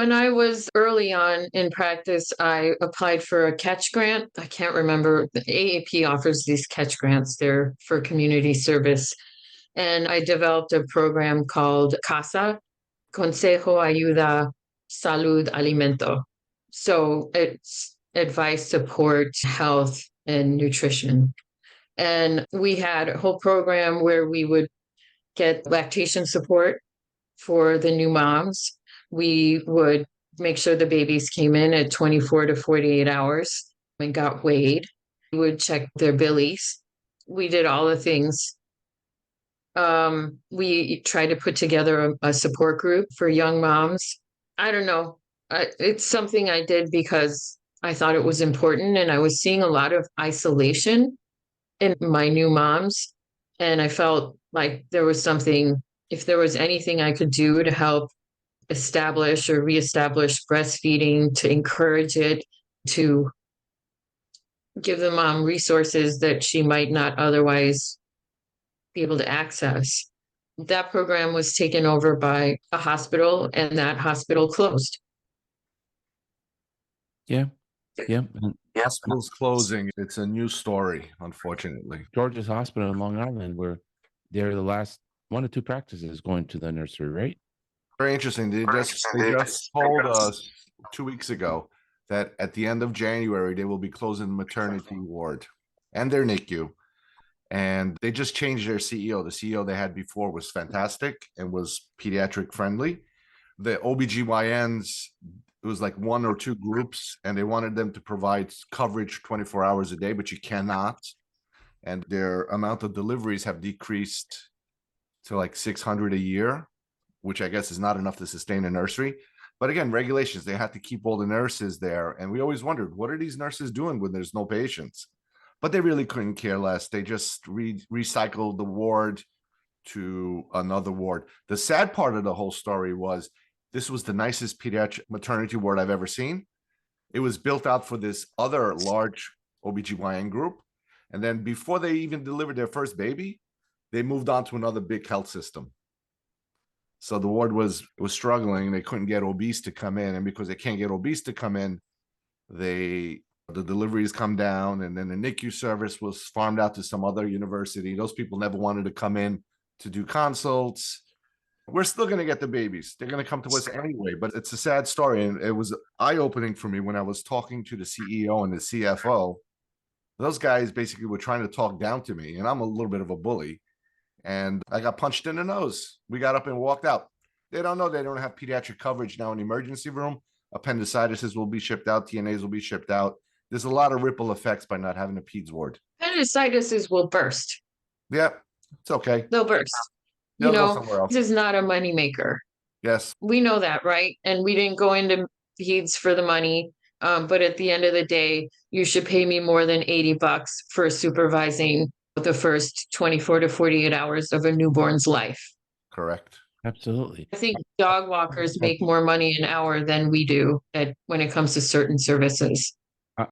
When I was early on in practice, I applied for a catch grant. I can't remember. The AAP offers these catch grants. They're for community service. And I developed a program called CASA, Consejo Ayuda Salud Alimento. So it's advice, support, health, and nutrition. And we had a whole program where we would get lactation support for the new moms. We would make sure the babies came in at 24 to 48 hours and got weighed. We would check their billies. We did all the things. We tried to put together a support group for young moms. I don't know. It's something I did because I thought it was important, and I was seeing a lot of isolation in my new moms. And I felt like there was something, if there was anything I could do to help establish or reestablish breastfeeding, to encourage it, to give the mom resources that she might not otherwise be able to access. That program was taken over by a hospital, and that hospital closed. Yeah. Yeah. Hospitals closing. It's a new story, unfortunately. George's Hospital in Long Island, where they're the last one or two practices going to the nursery, right? Very interesting. They just told us 2 weeks ago that at the end of January, they will be closing the maternity ward and their NICU. And they just changed their CEO. The CEO they had before was fantastic and was pediatric friendly. The OBGYNs, it was like one or two groups, and they wanted them to provide coverage 24 hours a day, but you cannot. And their amount of deliveries have decreased to like 600 a year, which I guess is not enough to sustain a nursery. But again, regulations, they had to keep all the nurses there. And we always wondered, what are these nurses doing when there's no patients? But they really couldn't care less. They just recycled the ward to another ward. The sad part of the whole story was this was the nicest pediatric maternity ward I've ever seen. It was built out for this other large OBGYN group. And then before they even delivered their first baby, they moved on to another big health system. So the ward was struggling. They couldn't get OBs to come in. And because they can't get OBs to come in, the deliveries come down, and then the NICU service was farmed out to some other university. Those people never wanted to come in to do consults. We're still going to get the babies. They're going to come to us anyway, but it's a sad story. And it was eye-opening for me when I was talking to the CEO and the CFO. Those guys basically were trying to talk down to me, and I'm a little bit of a bully. And I got punched in the nose. We got up and walked out. They don't know they don't have pediatric coverage now in the emergency room. Appendicitis will be shipped out. TNAs will be shipped out. There's a lot of ripple effects by not having a peds ward. Appendicitis will burst. Yeah, it's okay. They'll burst. They'll go somewhere else. This is not a moneymaker. Yes. We know that, right? And we didn't go into peds for the money. But at the end of the day, you should pay me more than $80 for supervising the first 24 to 48 hours of a newborn's life. Correct. Absolutely. I think dog walkers make more money an hour than we do when it comes to certain services.